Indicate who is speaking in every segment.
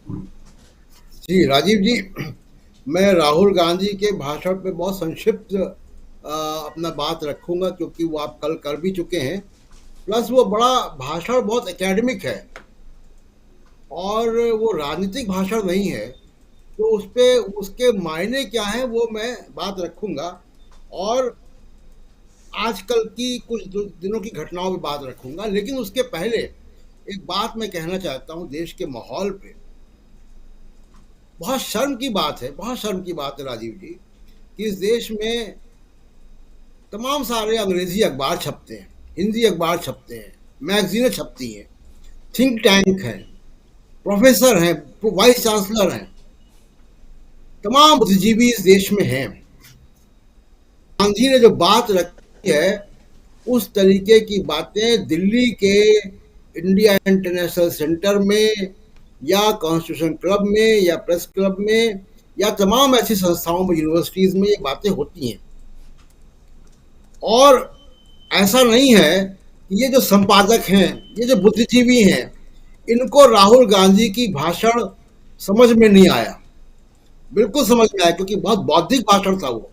Speaker 1: जी, राजीव जी, मैं राहुल गांधी के भाषण पे बहुत संक्षिप्त अपना बात रखूंगा क्योंकि वो आप कल कर भी चुके हैं। प्लस वो बड़ा भाषण बहुत एकेडमिक है और वो राजनीतिक भाषण नहीं है, तो उस पे उसके मायने क्या हैं वो मैं बात रखूंगा। और आजकल की कुछ दिनों की घटनाओं पे बात रखूंगा, लेकिन उसके पहले एक बात मैं कहना चाहता हूँ देश के माहौल पे। बहुत शर्म की बात है, बहुत शर्म की बात है राजीव जी, कि इस देश में तमाम सारे अंग्रेजी अखबार छपते हैं, हिंदी अखबार छपते हैं, मैगजीनें छपती हैं, थिंक टैंक हैं, प्रोफेसर हैं, वाइस चांसलर हैं, तमाम बुद्धिजीवी इस देश में हैं। गांधी ने जो बात रखी है उस तरीके की बातें दिल्ली के इंडिया इंटरनेशनल सेंटर में या कॉन्स्टिट्यूशन क्लब में या प्रेस क्लब में या तमाम ऐसी संस्थाओं में, यूनिवर्सिटीज में ये बातें होती हैं। और ऐसा नहीं है कि ये जो संपादक हैं, ये जो बुद्धिजीवी हैं, इनको राहुल गांधी की भाषण समझ में नहीं आया। बिल्कुल समझ में आया, क्योंकि बहुत बौद्धिक भाषण था वो,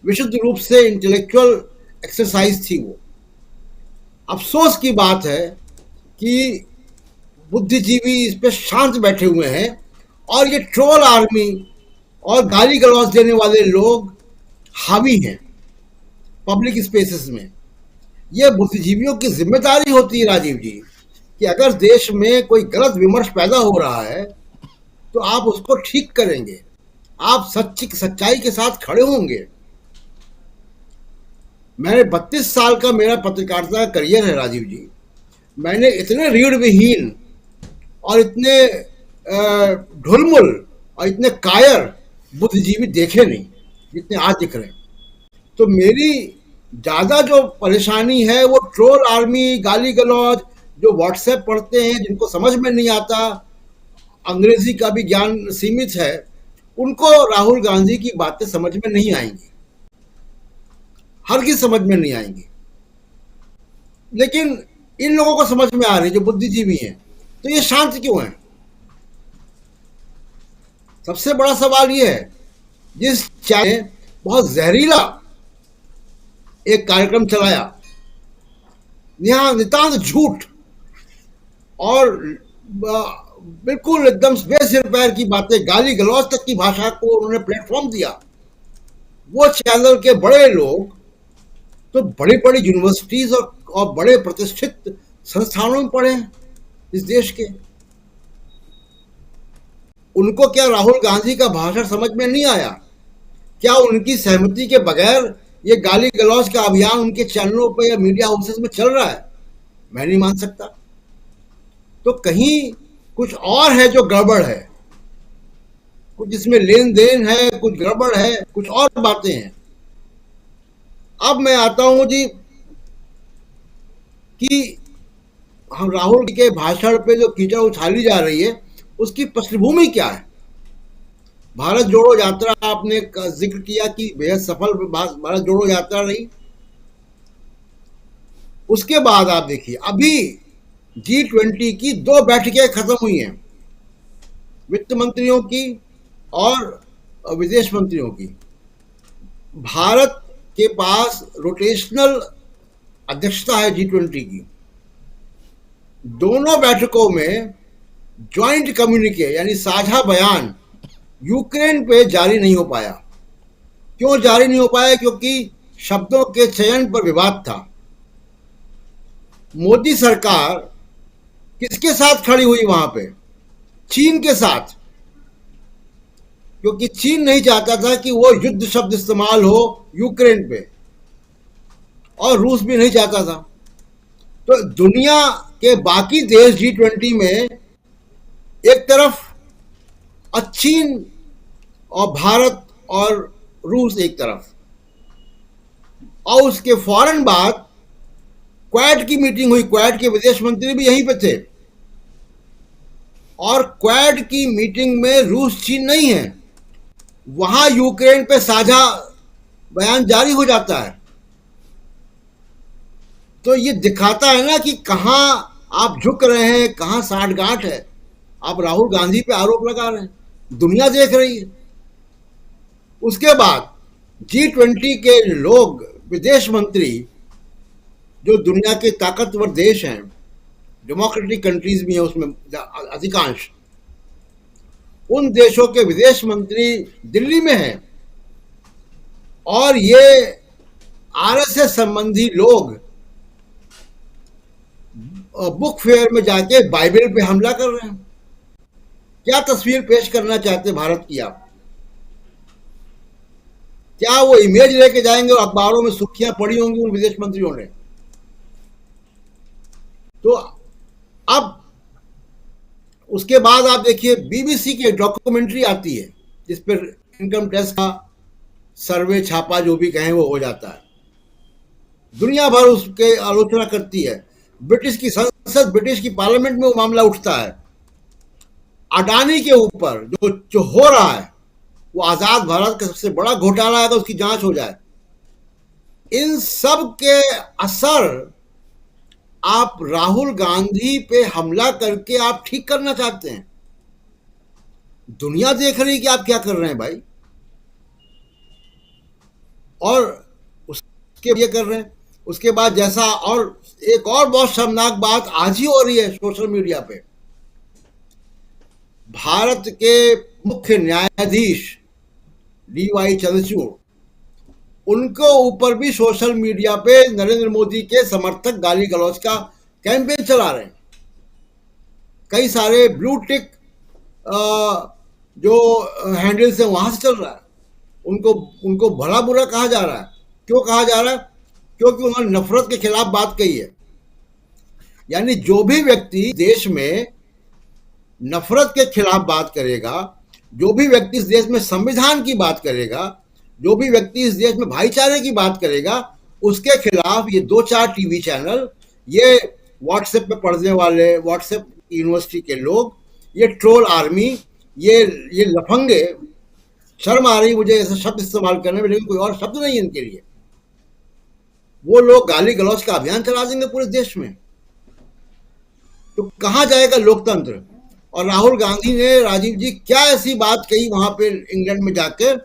Speaker 1: विशुद्ध रूप से इंटेलेक्चुअल एक्सरसाइज थी वो। अफसोस की बात है कि बुद्धिजीवी इस पे शांत बैठे हुए हैं और ये ट्रोल आर्मी और गाली गलौज देने वाले लोग हावी हैं पब्लिक स्पेसेस में। ये बुद्धिजीवियों की जिम्मेदारी होती है राजीव जी, कि अगर देश में कोई गलत विमर्श पैदा हो रहा है तो आप उसको ठीक करेंगे, आप सच्चाई के साथ खड़े होंगे। मैंने 32 साल का मेरा पत्रकारिता का करियर है राजीव जी। मैंने इतने रीढ़ विहीन और इतने ढुलमुल और इतने कायर बुद्धिजीवी देखे नहीं जितने आज दिख रहे हैं। तो मेरी ज़्यादा जो परेशानी है वो ट्रोल आर्मी, गाली गलौज, जो व्हाट्सएप पढ़ते हैं, जिनको समझ में नहीं आता, अंग्रेजी का भी ज्ञान सीमित है, उनको राहुल गांधी की बातें समझ में नहीं आएंगी, हरगिज समझ में नहीं आएंगी। लेकिन इन लोगों को समझ में आ रही, जो बुद्धिजीवी हैं। तो ये शांत क्यों है? सबसे बड़ा सवाल ये है, जिस चाय बहुत जहरीला एक कार्यक्रम चलाया, यहाँ नितांत झूठ और बिल्कुल एकदम बेसिर पैर की बातें, गाली गलौज तक की भाषा को उन्होंने प्लेटफॉर्म दिया। वो चैनल के बड़े लोग तो बड़ी बड़ी यूनिवर्सिटीज और बड़े प्रतिष्ठित संस्थानों में पढ़े हैं इस देश के। उनको क्या राहुल गांधी का भाषण समझ में नहीं आया? क्या उनकी सहमति के बगैर ये गाली गलौज का अभियान उनके चैनलों पर या मीडिया हाउसेस में चल रहा है? मैं नहीं मान सकता। तो कहीं कुछ और है जो गड़बड़ है, कुछ इसमें लेन देन है, कुछ गड़बड़ है, कुछ और बातें हैं। अब मैं आता हूं जी कि हम राहुल के भाषण पे जो कीचड़ उछाली जा रही है उसकी पृष्ठभूमि क्या है। भारत जोड़ो यात्रा आपने जिक्र किया कि बेहद सफल भारत जोड़ो यात्रा रही। उसके बाद आप देखिए, अभी G20 की 2 बैठकें खत्म हुई हैं, वित्त मंत्रियों की और विदेश मंत्रियों की। भारत के पास रोटेशनल अध्यक्षता है G20 की। दोनों बैठकों में ज्वाइंट कम्युनिके यानी साझा बयान यूक्रेन पे जारी नहीं हो पाया। क्यों जारी नहीं हो पाया? क्योंकि शब्दों के चयन पर विवाद था। मोदी सरकार किसके साथ खड़ी हुई वहां पे? चीन के साथ, क्योंकि चीन नहीं चाहता था कि वो युद्ध शब्द इस्तेमाल हो यूक्रेन पे, और रूस भी नहीं चाहता था। तो दुनिया के बाकी देश G20 में एक तरफ चीन और भारत और रूस एक तरफ, और उसके फौरन बाद क्वाड की मीटिंग हुई, क्वाड के विदेश मंत्री भी यहीं पे थे, और क्वाड की मीटिंग में रूस चीन नहीं है, वहां यूक्रेन पे साझा बयान जारी हो जाता है। तो ये दिखाता है ना कि कहां आप झुक रहे हैं, कहां साठगांठ है। आप राहुल गांधी पे आरोप लगा रहे हैं, दुनिया देख रही है। उसके बाद G20 के लोग, विदेश मंत्री, जो दुनिया के ताकतवर देश हैं, डेमोक्रेटिक कंट्रीज भी हैं उसमें अधिकांश, उन देशों के विदेश मंत्री दिल्ली में हैं, और ये आरएसएस संबंधी लोग बुक फेयर में जाके बाइबल पे हमला कर रहे हैं। क्या तस्वीर पेश करना चाहते भारत की आप? क्या वो इमेज लेके जाएंगे और अखबारों में सुर्खियां पड़ी होंगी उन विदेश मंत्रियों ने? तो अब उसके बाद आप देखिए, बीबीसी की एक डॉक्यूमेंट्री आती है जिस पर इनकम टैक्स का सर्वे छापा जो भी कहें वो हो जाता है, दुनिया भर उसके आलोचना करती है। ब्रिटिश की संसद, ब्रिटिश की पार्लियामेंट में वो मामला उठता है। अडानी के ऊपर जो हो रहा है वो आजाद भारत का सबसे बड़ा घोटाला है, तो उसकी जांच हो जाए। इन सब के असर आप राहुल गांधी पे हमला करके आप ठीक करना चाहते हैं। दुनिया देख रही है कि आप क्या कर रहे हैं भाई, और उसके ये कर रहे हैं। उसके बाद जैसा, और एक और बहुत शर्मनाक बात आज ही हो रही है सोशल मीडिया पे, भारत के मुख्य न्यायाधीश DY चंद्रचूड़, उनको ऊपर भी सोशल मीडिया पे नरेंद्र मोदी के समर्थक गाली गलौज का कैंपेन चला रहे हैं। कई सारे ब्लू टिक जो हैंडल्स हैं वहां से चल रहा है, उनको भला बुरा कहा जा रहा है। क्यों कहा जा रहा है? क्योंकि उन्होंने नफरत के खिलाफ बात कही है। यानी जो भी व्यक्ति देश में नफरत के खिलाफ बात करेगा, जो भी व्यक्ति इस देश में संविधान की बात करेगा, जो भी व्यक्ति इस देश में भाईचारे की बात करेगा, उसके खिलाफ ये 2-4 टीवी चैनल, ये व्हाट्सएप पे पढ़ने वाले, व्हाट्सएप यूनिवर्सिटी के लोग, ये ट्रोल आर्मी, ये लफंगे, शर्म आ रही मुझे ऐसा शब्द इस्तेमाल करने में, लेकिन कोई और शब्द नहीं है इनके लिए। वो लोग गाली गलौज का अभियान चला देंगे पूरे देश में, तो कहां जाएगा लोकतंत्र? और राहुल गांधी ने, राजीव जी, क्या ऐसी बात कही वहां पे इंग्लैंड में जाकर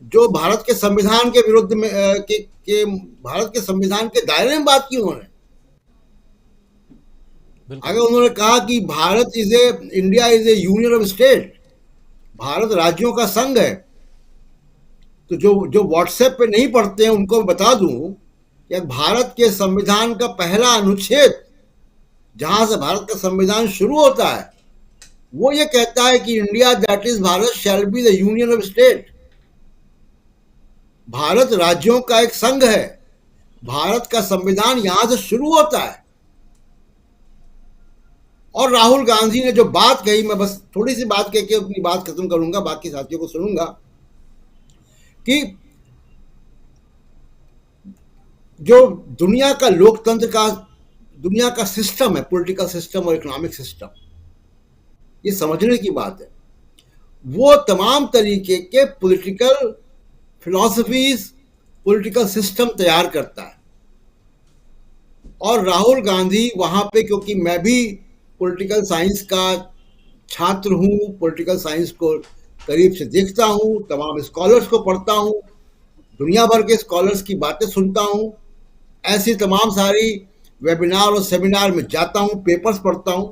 Speaker 1: जो भारत के संविधान के विरुद्ध में भारत के संविधान के दायरे में बात की उन्होंने? अगर उन्होंने कहा कि India is A union of state, Bharat राज्यों का संघ है, तो जो व्हाट्सएप पे नहीं पढ़ते हैं उनको मैं बता दूं कि भारत के संविधान का पहला अनुच्छेद, जहां से भारत का संविधान शुरू होता है, वो ये कहता है कि India that is Bharat shall be the union of state. Bharat राज्यों का एक संघ है, भारत का संविधान यहां से शुरू होता है। और राहुल गांधी ने जो बात कही, मैं बस थोड़ी सी बात कह के अपनी बात खत्म करूंगा, बाकी साथियों को सुनूंगा, कि जो दुनिया का लोकतंत्र का, दुनिया का सिस्टम है, पॉलिटिकल सिस्टम और इकोनॉमिक सिस्टम, ये समझने की बात है। वो तमाम तरीके के पॉलिटिकल फिलॉसफीज, पॉलिटिकल सिस्टम तैयार करता है। और राहुल गांधी वहां पे, क्योंकि मैं भी पॉलिटिकल साइंस का छात्र हूं, पॉलिटिकल साइंस को करीब से देखता हूं, तमाम स्कॉलर्स को पढ़ता हूं, दुनिया भर के स्कॉलर्स की बातें सुनता हूं, ऐसी तमाम सारी वेबिनार और सेमिनार में जाता हूं, पेपर्स पढ़ता हूं।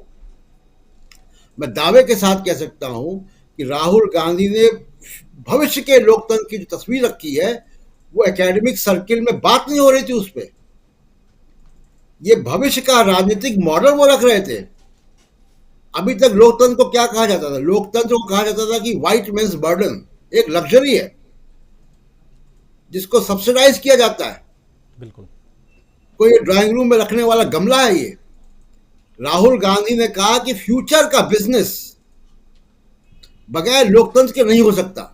Speaker 1: मैं दावे के साथ कह सकता हूं कि राहुल गांधी ने भविष्य के लोकतंत्र की जो तस्वीर रखी है, वो एकेडमिक सर्किल में बात नहीं हो रही थी उस पर। ये भविष्य का राजनीतिक मॉडल वो रख रहे थे। अभी तक लोकतंत्र को क्या कहा जाता था? लोकतंत्र को कहा जाता था कि व्हाइट मेन्स बर्डन, एक लग्जरी है जिसको सब्सिडाइज किया जाता है।
Speaker 2: बिल्कुल,
Speaker 1: कोई ड्राइंग रूम में रखने वाला गमला है ये। राहुल गांधी ने कहा कि फ्यूचर का बिजनेस बगैर लोकतंत्र के नहीं हो सकता।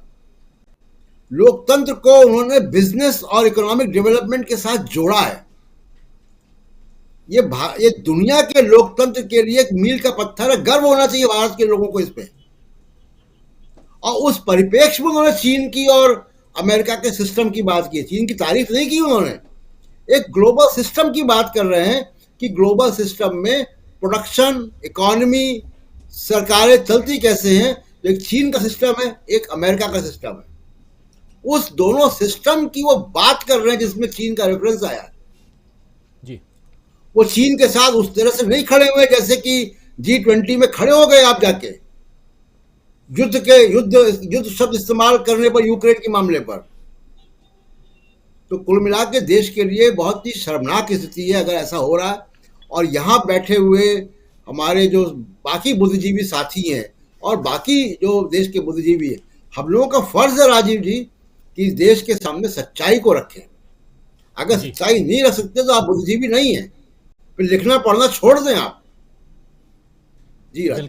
Speaker 1: लोकतंत्र को उन्होंने बिजनेस और इकोनॉमिक डेवलपमेंट के साथ जोड़ा है। ये दुनिया के लोकतंत्र के लिए एक मील का पत्थर है, गर्व होना चाहिए भारत के लोगों को इस पे। और उस परिप्रेक्ष्य में उन्होंने चीन की और अमेरिका के सिस्टम की बात की। चीन की तारीफ नहीं की उन्होंने, एक ग्लोबल सिस्टम की बात कर रहे हैं कि ग्लोबल सिस्टम में प्रोडक्शन, इकोनॉमी, सरकारें चलती कैसे हैं। एक चीन का सिस्टम है, एक अमेरिका का सिस्टम है। उस दोनों सिस्टम की वो बात कर रहे हैं जिसमें चीन का रेफरेंस आया है।
Speaker 2: जी।
Speaker 1: वो चीन के साथ उस तरह से नहीं खड़े हुए जैसे कि G20 में खड़े हो गए आप जाके युद्ध शब्द इस्तेमाल करने पर, यूक्रेन के मामले पर। तो कुल मिला के देश के लिए बहुत ही शर्मनाक स्थिति है अगर ऐसा हो रहा है। और यहाँ बैठे हुए हमारे जो बाकी बुद्धिजीवी साथी हैं और बाकी जो देश के बुद्धिजीवी हैं, हम लोगों का फर्ज है राजीव जी कि देश के सामने सच्चाई को रखें। अगर
Speaker 2: जी।
Speaker 1: सच्चाई नहीं रख सकते तो आप बुद्धिजीवी नहीं हैं, फिर लिखना पढ़ना छोड़ दें आप। जी राजीव।
Speaker 2: बिल्कुल।